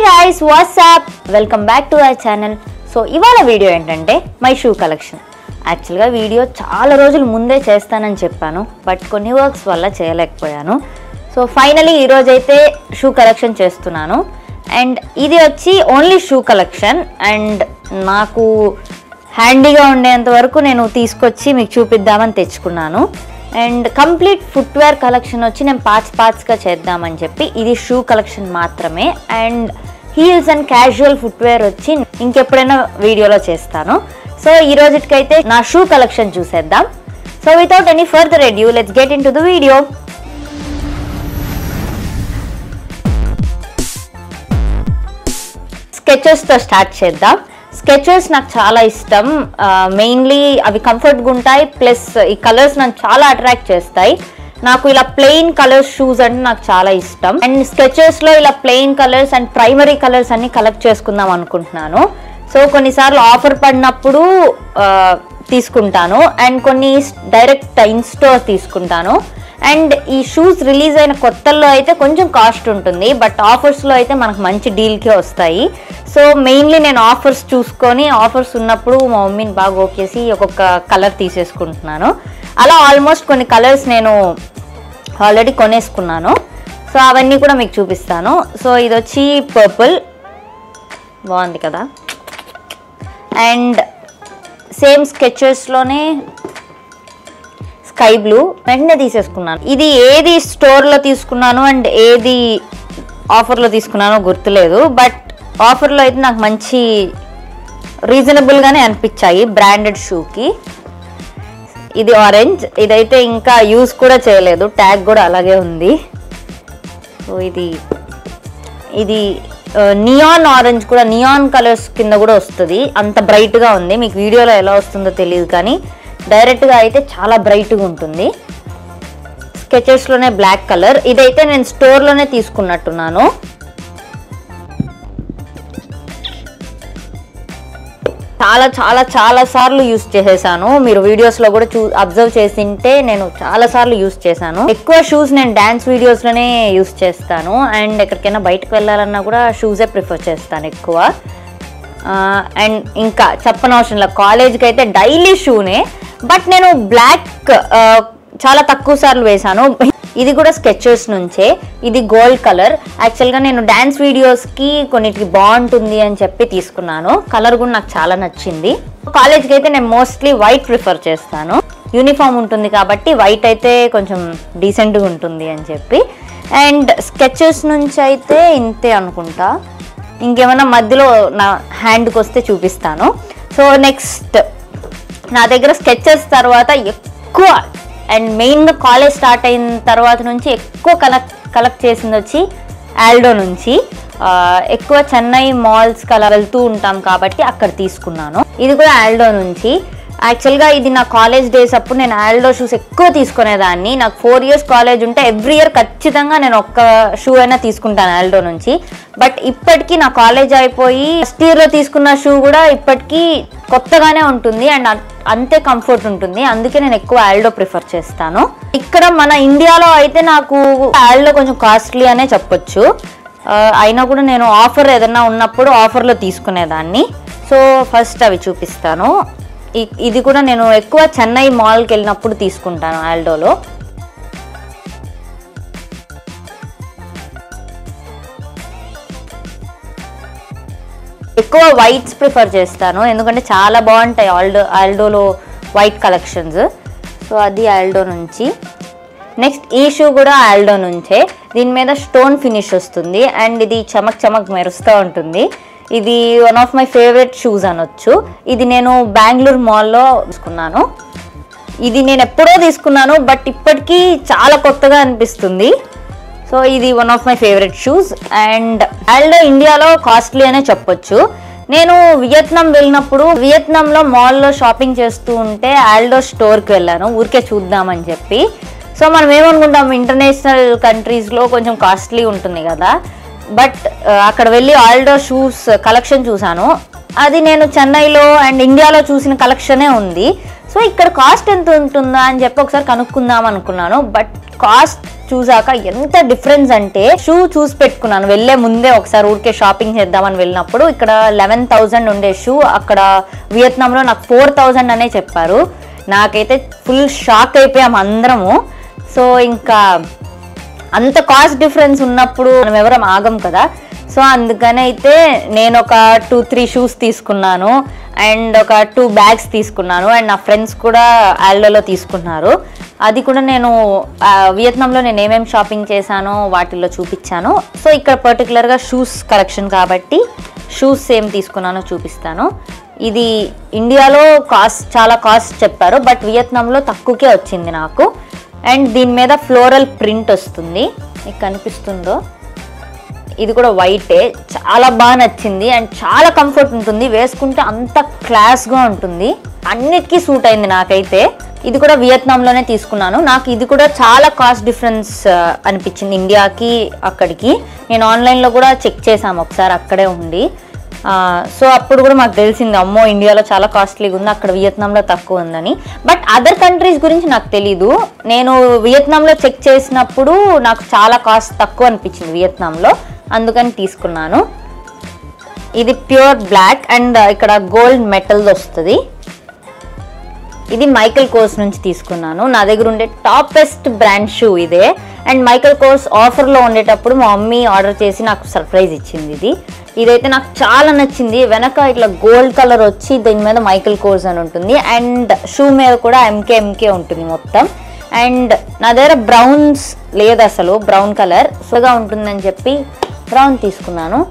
guys, what's up? Welcome back to our channel. So ఇవాళ video ఏంటంటే my shoe collection. యాక్చువల్గా video చాలా రోజుల ముందే చేస్తానని చెప్పాను, బట్ కొన్ని వర్క్స్ వల్ల చేయలేకపోయాను. సో ఫైనలీ ఈరోజైతే షూ కలెక్షన్ చేస్తున్నాను. అండ్ ఇది వచ్చి ఓన్లీ షూ కలెక్షన్. అండ్ నాకు హ్యాండీగా ఉండేంత వరకు నేను తీసుకొచ్చి మీకు చూపిద్దామని తెచ్చుకున్నాను. అండ్ కంప్లీట్ ఫుట్వేర్ కలెక్షన్ వచ్చి నేను పార్ట్స్గా చేద్దామని చెప్పి ఇది షూ కలెక్షన్ మాత్రమే. And heels and casual footwear వచ్చి ఇంకెప్పుడైనా వీడియోలో చేస్తాను. సో ఈ రోజుకైతే నా షూ కలెక్షన్ చూసేద్దాం. So without any further adieu let's get into the video. స్కెచెస్తో స్టార్ట్ చేద్దాం. స్కెచెస్ నాకు చాలా ఇష్టం. మెయిన్లీ అవి కంఫర్ట్గా ఉంటాయి, ప్లస్ ఈ కలర్స్ నాకు చాలా అట్రాక్ట్ చేస్తాయి. నాకు ఇలా ప్లెయిన్ కలర్స్ షూస్ అంటే నాకు చాలా ఇష్టం. అండ్ స్కెచెస్లో ఇలా plain colours and primary colours అన్ని కలెక్ట్ చేసుకుందాం అనుకుంటున్నాను. సో కొన్నిసార్లు ఆఫర్ పడినప్పుడు తీసుకుంటాను, అండ్ కొన్ని డైరెక్ట్ ఇన్స్టోర్ తీసుకుంటాను. అండ్ ఈ షూస్ రిలీజ్ అయిన కొత్తల్లో అయితే కొంచెం కాస్ట్ ఉంటుంది, బట్ ఆఫర్స్లో అయితే మనకు మంచి డీల్కే వస్తాయి. సో మెయిన్లీ నేను ఆఫర్స్ చూసుకొని ఆఫర్స్ ఉన్నప్పుడు మా మమ్మీని బాగా ఓకేసి ఒక్కొక్క కలర్ తీసేసుకుంటున్నాను. అలా ఆల్మోస్ట్ కొన్ని కలర్స్ నేను ఆల్రెడీ కొనేసుకున్నాను. సో అవన్నీ కూడా మీకు చూపిస్తాను. సో ఇది వచ్చి పర్పుల్, బాగుంది కదా. అండ్ సేమ్ స్కెచెస్లోనే స్కై బ్లూ వెంటనే తీసేసుకున్నాను. ఇది ఏది స్టోర్లో తీసుకున్నాను అండ్ ఏది ఆఫర్లో తీసుకున్నానో గుర్తులేదు, బట్ ఆఫర్లో అయితే నాకు మంచి రీజనబుల్గానే అనిపించాయి బ్రాండెడ్ షూకి. ఇది ఆరెంజ్, ఇదైతే ఇంకా యూజ్ కూడా చేయలేదు, ట్యాగ్ కూడా అలాగే ఉంది. సో ఇది నియాన్ ఆరెంజ్ కూడా, నియాన్ కలర్స్ కింద కూడా వస్తుంది. అంత బ్రైట్గా ఉంది, మీకు వీడియోలో ఎలా వస్తుందో తెలియదు కానీ డైరెక్ట్గా అయితే చాలా బ్రైట్గా ఉంటుంది. స్కెచెస్లోనే బ్లాక్ కలర్, ఇదైతే నేను స్టోర్లోనే తీసుకున్నట్టున్నాను. చాలా చాలా చాలా సార్లు యూస్ చేసేసాను. మీరు వీడియోస్లో కూడా అబ్జర్వ్ చేసింటే నేను చాలా సార్లు యూస్ చేశాను. ఎక్కువ షూస్ నేను డ్యాన్స్ వీడియోస్లోనే యూస్ చేస్తాను. అండ్ ఎక్కడికైనా బయటకు వెళ్ళాలన్నా కూడా షూసే ప్రిఫర్ చేస్తాను ఎక్కువ. అండ్ ఇంకా చెప్పనవసరం లేదు, కాలేజ్కి అయితే డైలీ షూనే. బట్ నేను బ్లాక్ చాలా తక్కువ సార్లు వేశాను. ఇది కూడా స్కెచెస్ నుంచే, ఇది గోల్డ్ కలర్. యాక్చువల్గా నేను డ్యాన్స్ వీడియోస్కి కొన్నిటికి బాగుంటుంది అని చెప్పి తీసుకున్నాను. కలర్ కూడా నాకు చాలా నచ్చింది. కాలేజ్కి అయితే నేను మోస్ట్లీ వైట్ ప్రిఫర్ చేస్తాను, యూనిఫామ్ ఉంటుంది కాబట్టి వైట్ అయితే కొంచెం డీసెంట్గా ఉంటుంది అని చెప్పి. అండ్ స్కెచెస్ నుంచి అయితే ఇంతే అనుకుంటా, ఇంకేమైనా మధ్యలో నా హ్యాండ్కి వస్తే చూపిస్తాను. సో నెక్స్ట్ నా దగ్గర స్కెచెస్ తర్వాత ఎక్కువ అండ్ మెయిన్గా కాలేజ్ స్టార్ట్ అయిన తర్వాత నుంచి ఎక్కువ కలెక్ట్ చేసింది వచ్చి ఆల్డో నుంచి. ఎక్కువ చెన్నై మాల్స్ అలా వెళ్తూ ఉంటాం కాబట్టి అక్కడ తీసుకున్నాను. ఇది కూడా ఆల్డో నుంచి. యాక్చువల్గా ఇది నా కాలేజ్ డేస్ అప్పుడు నేను ఆల్డో షూస్ ఎక్కువ తీసుకునేదాన్ని. నాకు 4 years కాలేజ్ ఉంటే ఎవ్రీ ఇయర్ ఖచ్చితంగా నేను ఒక్క షూ అయినా తీసుకుంటాను ఆల్డో నుంచి. బట్ ఇప్పటికీ నా కాలేజ్ అయిపోయి ఫస్ట్ ఇయర్లో తీసుకున్న షూ కూడా ఇప్పటికీ కొత్తగానే ఉంటుంది అండ్ అంతే కంఫర్ట్ ఉంటుంది. అందుకే నేను ఎక్కువ ఆల్డో ప్రిఫర్ చేస్తాను. ఇక్కడ మన ఇండియాలో అయితే నాకు ఆల్డో కొంచెం కాస్ట్లీ అనే చెప్పొచ్చు. అయినా కూడా నేను ఆఫర్ ఏదన్నా ఉన్నప్పుడు ఆఫర్లో తీసుకునేదాన్ని. సో ఫస్ట్ అవి చూపిస్తాను. ఇది కూడా నేను ఎక్కువ చెన్నై మాల్కి వెళ్ళినప్పుడు తీసుకుంటాను ఆల్డోలో. ఎక్కువ వైట్స్ ప్రిఫర్ చేస్తాను, ఎందుకంటే చాలా బాగుంటాయి ఆల్డోలో వైట్ కలెక్షన్స్. సో అది ఆల్డో నుంచి. నెక్స్ట్ ఈ షూ కూడా ఆల్డో నుంచే. దీని మీద స్టోన్ ఫినిష్ వస్తుంది అండ్ ఇది చమక్ మెరుస్తూ ఉంటుంది. ఇది one of my favourite shoes అనొచ్చు. ఇది నేను బెంగళూరు మాల్లో తీసుకున్నాను. ఇది నేను ఎప్పుడో తీసుకున్నాను, బట్ ఇప్పటికీ చాలా కొత్తగా అనిపిస్తుంది. సో ఇది one of my favourite shoes. And aldo ఇండియాలో కాస్ట్లీ అనే చెప్పొచ్చు. నేను వియత్నాం వెళ్ళినప్పుడు వియత్నాంలో మాల్లో షాపింగ్ చేస్తూ ఉంటే ఆల్డో స్టోర్కి వెళ్ళాను ఊరికే చూద్దామని చెప్పి. సో మనం ఏమనుకుంటాం, ఇంటర్నేషనల్ కంట్రీస్లో కొంచెం కాస్ట్లీ ఉంటుంది కదా, బట్ అక్కడ వెళ్ళి ఆల్డో షూస్ కలెక్షన్ చూసాను. అది నేను చెన్నైలో అండ్ ఇండియాలో చూసిన కలెక్షనే ఉంది. సో ఇక్కడ కాస్ట్ ఎంత ఉంటుందా అని చెప్పి ఒకసారి కనుక్కుందాం అనుకున్నాను. బట్ కాస్ట్ చూసాక ఎంత డిఫరెన్స్ అంటే షూ చూసి పెట్టుకున్నాను వెళ్ళే ముందే. ఒకసారి ఊరికే షాపింగ్ చేద్దామని వెళ్ళినప్పుడు ఇక్కడ 11,000 ఉండే షూ అక్కడ వియత్నాంలో నాకు 4,000 అనే చెప్పారు. నాకైతే ఫుల్ షాక్ అయిపోయాం అందరము. సో ఇంకా అంత కాస్ట్ డిఫరెన్స్ ఉన్నప్పుడు మనం ఎవరం ఆగం కదా. సో అందుకని అయితే నేను ఒక 2-3 షూస్ తీసుకున్నాను అండ్ ఒక 2 బ్యాగ్స్ తీసుకున్నాను. అండ్ నా ఫ్రెండ్స్ కూడా ఆల్డోలో తీసుకున్నారు. అది కూడా నేను వియత్నాంలో నేను ఏమేమి షాపింగ్ చేశానో వాటిల్లో చూపించాను. సో ఇక్కడ పర్టికులర్గా షూస్ కలెక్షన్ కాబట్టి షూస్ ఏం తీసుకున్నానో చూపిస్తాను. ఇది ఇండియాలో చాలా కాస్ట్ చెప్పారు, బట్ వియత్నాంలో తక్కువకే వచ్చింది నాకు. అండ్ దీని మీద ఫ్లోరల్ ప్రింట్ వస్తుంది, మీకు కనిపిస్తుందో. ఇది కూడా వైటే, చాలా బాగా నచ్చింది అండ్ చాలా కంఫర్ట్ ఉంటుంది, వేసుకుంటే అంత క్లాస్గా ఉంటుంది, అన్నిటికీ సూట్ అయింది నాకైతే. ఇది కూడా వియత్నాంలోనే తీసుకున్నాను. నాకు ఇది కూడా చాలా కాస్ట్ డిఫరెన్స్ అనిపించింది ఇండియాకి అక్కడికి. నేను ఆన్లైన్లో కూడా చెక్ చేశాము ఒకసారి అక్కడే ఉండి. సో అప్పుడు కూడా మాకు తెలిసింది అమ్మో ఇండియాలో చాలా కాస్ట్లీగా ఉంది, అక్కడ వియత్నాంలో తక్కువ ఉందని. బట్ అదర్ కంట్రీస్ గురించి నాకు తెలీదు. నేను వియత్నాంలో చెక్ చేసినప్పుడు నాకు చాలా కాస్ట్ తక్కువ అనిపించింది వియత్నాంలో, అందుకని తీసుకున్నాను. ఇది ప్యూర్ బ్లాక్ అండ్ ఇక్కడ గోల్డ్ మెటల్ వస్తుంది. ఇది మైకల్ కోర్స్ నుంచి తీసుకున్నాను. నా దగ్గర ఉండే టాపెస్ట్ బ్రాండ్ షూ ఇదే. అండ్ మైకల్ కోర్స్ ఆఫర్లో ఉండేటప్పుడు మా మమ్మీ ఆర్డర్ చేసి నాకు సర్ప్రైజ్ ఇచ్చింది. ఇదైతే నాకు చాలా నచ్చింది. వెనక ఇట్లా గోల్డ్ కలర్ వచ్చి దీని మీద మైకల్ కోర్స్ అని ఉంటుంది అండ్ షూ మీద కూడా ఎంకే ఉంటుంది మొత్తం. అండ్ నా దగ్గర బ్రౌన్స్ లేదు, అసలు బ్రౌన్ కలర్ సుగా ఉంటుందని చెప్పి బ్రౌన్ తీసుకున్నాను.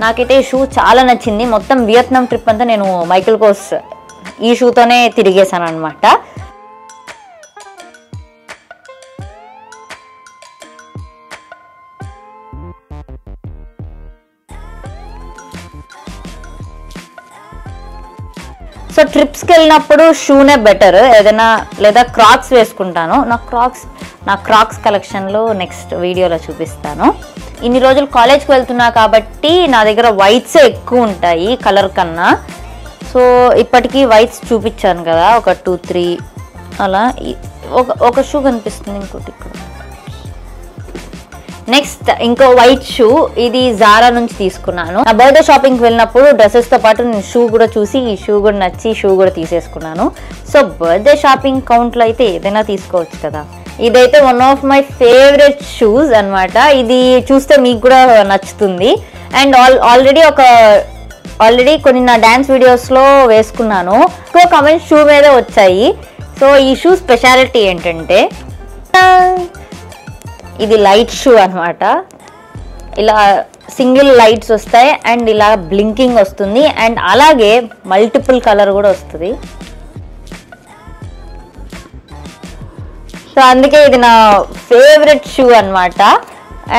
నాకైతే ఈ షూ చాలా నచ్చింది. మొత్తం వియత్నాం ట్రిప్ అంతా నేను మైకల్ కోర్స్ ఈ షూతోనే తిరిగేశాను అనమాట. సో ట్రిప్స్కి వెళ్ళినప్పుడు షూనే బెటర్ ఏదైనా, లేదా క్రాక్స్ వేసుకుంటాను. నా క్రాక్స్ కలెక్షన్లో నెక్స్ట్ వీడియోలో చూపిస్తాను. ఇన్ని రోజులు కాలేజ్కి వెళ్తున్నా కాబట్టి నా దగ్గర వైట్సే ఎక్కువ ఉంటాయి కలర్ కన్నా. సో ఇప్పటికీ వైట్స్ చూపించాను కదా, ఒక 2-3 అలా. ఒక షూ కనిపిస్తుంది, ఇంకోటి ఇక్కడ. నెక్స్ట్ ఇంకో వైట్ షూ, ఇది జారా నుంచి తీసుకున్నాను. నా బర్త్డే షాపింగ్కి వెళ్ళినప్పుడు డ్రెస్సెస్తో పాటు నేను షూ కూడా చూసి ఈ షూ కూడా నచ్చి షూ కూడా తీసేసుకున్నాను. సో బర్త్డే షాపింగ్ కౌంట్లో అయితే ఏదైనా తీసుకోవచ్చు కదా. ఇదైతే one of my favourite shoes అనమాట. ఇది చూస్తే మీకు కూడా నచ్చుతుంది. అండ్ ఆల్రెడీ కొన్ని నా డ్యాన్స్ వీడియోస్లో వేసుకున్నాను. ఎక్కువ కమెంట్స్ షూ మీదే వచ్చాయి. సో ఈ షూ స్పెషాలిటీ ఏంటంటే ఇది లైట్ షూ అనమాట. ఇలా సింగిల్ లైట్స్ వస్తాయి అండ్ ఇలా బ్లింకింగ్ వస్తుంది అండ్ అలాగే మల్టిపుల్ కలర్ కూడా వస్తుంది. సో అందుకే ఇది నా ఫేవరెట్ షూ అనమాట.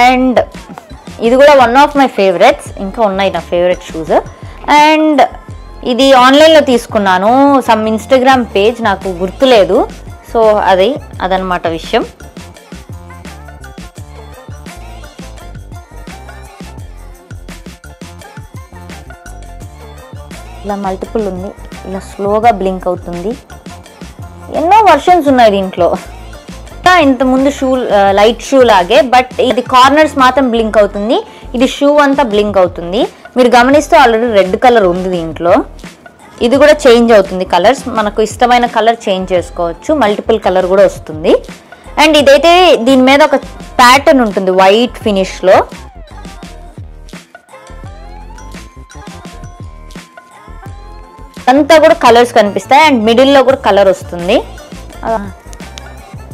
అండ్ ఇది కూడా వన్ ఆఫ్ మై ఫేవరెట్స్. ఇంకా ఉన్నాయి నా ఫేవరెట్ షూస్. అండ్ ఇది ఆన్లైన్లో తీసుకున్నాను, సమ్ ఇన్స్టాగ్రామ్ పేజ్, నాకు గుర్తులేదు. సో అదనమాట విషయం. ఇలా మల్టిపుల్ ఉంది, ఇలా స్లోగా బ్లింక్ అవుతుంది. ఎన్నో వర్షన్స్ ఉన్నాయి దీంట్లో. ఇంతకుముందు షూ లైట్ షూ లాగే, బట్ ఇది కార్నర్స్ మాత్రం బ్లింక్ అవుతుంది, ఇది షూ అంతా బ్లింక్ అవుతుంది. మీరు గమనిస్తే ఆల్రెడీ రెడ్ కలర్ ఉంది దీంట్లో. ఇది కూడా చేంజ్ అవుతుంది కలర్స్, మనకు ఇష్టమైన కలర్ చేంజ్ చేసుకోవచ్చు, మల్టిపుల్ కలర్ కూడా వస్తుంది. అండ్ ఇదైతే దీని మీద ఒక ప్యాటర్న్ ఉంటుంది వైట్ ఫినిష్లో. అంతా కూడా కలర్స్ కనిపిస్తాయి అండ్ మిడిల్లో కూడా కలర్ వస్తుంది.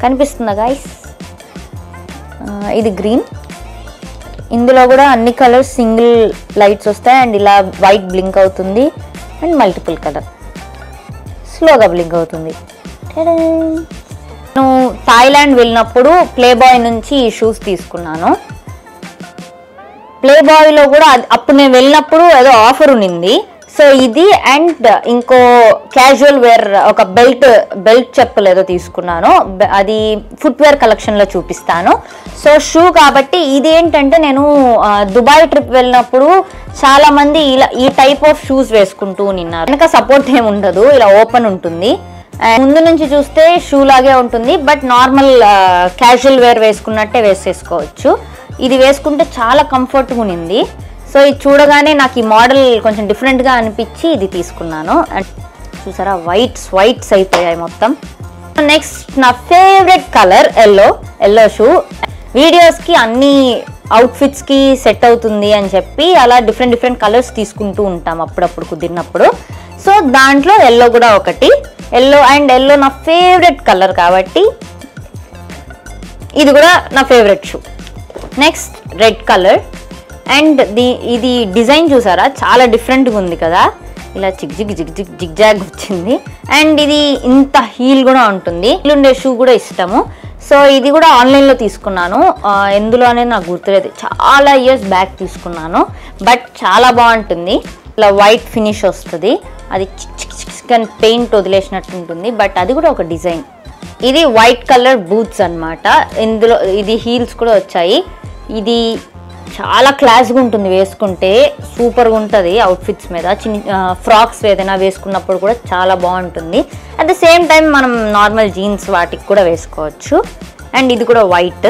కనిపిస్తుందా గైస్? ఇది గ్రీన్. ఇందులో కూడా అన్ని కలర్స్ సింగిల్ లైట్స్ వస్తాయి అండ్ ఇలా వైట్ బ్లింక్ అవుతుంది అండ్ మల్టిపుల్ కలర్ స్లోగా బ్లింక్ అవుతుంది. నేను థాయిలాండ్ వెళ్ళినప్పుడు ప్లే బాయ్ నుంచి ఈ షూస్ తీసుకున్నాను. ప్లే బాయ్లో కూడా అప్పుడు నేను వెళ్ళినప్పుడు ఏదో ఆఫర్ ఉన్నింది. సో ఇది అండ్ ఇంకో క్యాజువల్ వేర్ ఒక బెల్ట్ చెప్పులు ఏదో తీసుకున్నాను. అది ఫుట్వేర్ కలెక్షన్లో చూపిస్తాను. సో షూ కాబట్టి ఇది ఏంటంటే నేను దుబాయ్ ట్రిప్ వెళ్ళినప్పుడు చాలా మంది ఇలా ఈ టైప్ ఆఫ్ షూస్ వేసుకుంటూ ఉన్నారు. వెనక సపోర్ట్ ఏమి ఉండదు, ఇలా ఓపెన్ ఉంటుంది. ముందు నుంచి చూస్తే షూ లాగే ఉంటుంది, బట్ నార్మల్ క్యాజువల్ వేర్ వేసుకున్నట్టే వేసేసుకోవచ్చు. ఇది వేసుకుంటే చాలా కంఫర్ట్గా ఉంది. సో ఇది చూడగానే నాకు ఈ మోడల్ కొంచెం డిఫరెంట్గా అనిపించి ఇది తీసుకున్నాను. అండ్ చూసారా వైట్స్ అయిపోయాయి మొత్తం. నెక్స్ట్ నా ఫేవరెట్ కలర్ ఎల్లో షూ. వీడియోస్కి అన్ని అవుట్ఫిట్స్కి సెట్ అవుతుంది అని చెప్పి అలా డిఫరెంట్ కలర్స్ తీసుకుంటూ ఉంటాం అప్పుడప్పుడు కుదిరినప్పుడు. సో దాంట్లో ఎల్లో కూడా ఒకటి. ఎల్లో నా ఫేవరెట్ కలర్ కాబట్టి ఇది కూడా నా favourite shoe. Next red colour. And ఇది డిజైన్ చూసారా చాలా డిఫరెంట్గా ఉంది కదా, ఇలా జిగ్జాగ్ వచ్చింది. అండ్ ఇది ఇంత హీల్ కూడా ఉంటుంది. ఉండే షూ కూడా ఇష్టము. సో ఇది కూడా ఆన్లైన్లో తీసుకున్నాను. ఎందులో అనేది నాకు గుర్తులేదు, చాలా ఇయర్స్ బ్యాక్ తీసుకున్నాను. బట్ చాలా బాగుంటుంది. ఇలా వైట్ ఫినిష్ వస్తుంది, అది చికెన్ పెయింట్ వదిలేసినట్టు ఉంటుంది. బట్ అది కూడా ఒక డిజైన్. ఇది వైట్ కలర్ బూట్స్ అన్నమాట. ఇందులో ఇది హీల్స్ కూడా వచ్చాయి. ఇది చాలా క్లాస్గా ఉంటుంది, వేసుకుంటే సూపర్గా ఉంటుంది అవుట్ఫిట్స్ మీద. ఫ్రాక్స్ ఏదైనా వేసుకున్నప్పుడు కూడా చాలా బాగుంటుంది. అట్ ద సేమ్ టైం మనం నార్మల్ జీన్స్ వాటికి కూడా వేసుకోవచ్చు. అండ్ ఇది కూడా వైట్.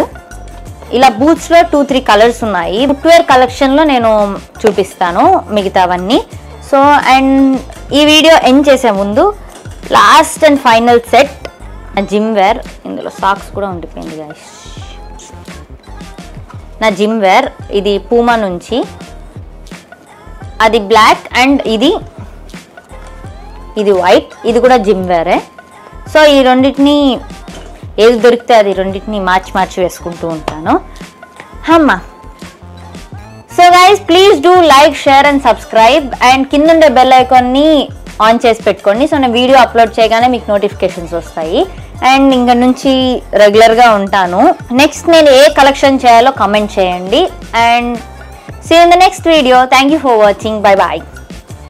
ఇలా బూట్స్లో 2-3 కలర్స్ ఉన్నాయి. ఫుట్వేర్ కలెక్షన్లో నేను చూపిస్తాను మిగతావన్నీ. సో అండ్ ఈ వీడియో ఎండ్ చేసే ముందు last and final set gym wear. ఇందులో సాక్స్ కూడా ఉండిపోయింది గైస్. నా జిమ్ వేర్ ఇది పూమా నుంచి, అది బ్లాక్ అండ్ ఇది వైట్. ఇది కూడా జిమ్ వేరే. సో ఈ రెండింటిని ఏది దొరికితే అది రెండింటిని మార్చి వేసుకుంటూ ఉంటాను. అమ్మా. So guys please do like, share and subscribe. And కింద ఉండే బెల్ ఐకాన్ని ఆన్ చేసి పెట్టుకోండి. సో నేను వీడియో అప్లోడ్ చేయగానే మీకు నోటిఫికేషన్స్ వస్తాయి. అండ్ ఇంక నుంచి రెగ్యులర్గా ఉంటాను. నెక్స్ట్ నేను ఏ కలెక్షన్ చేయాలో కమెంట్ చేయండి. And see you in the next video. Thank you for watching. Bye bye.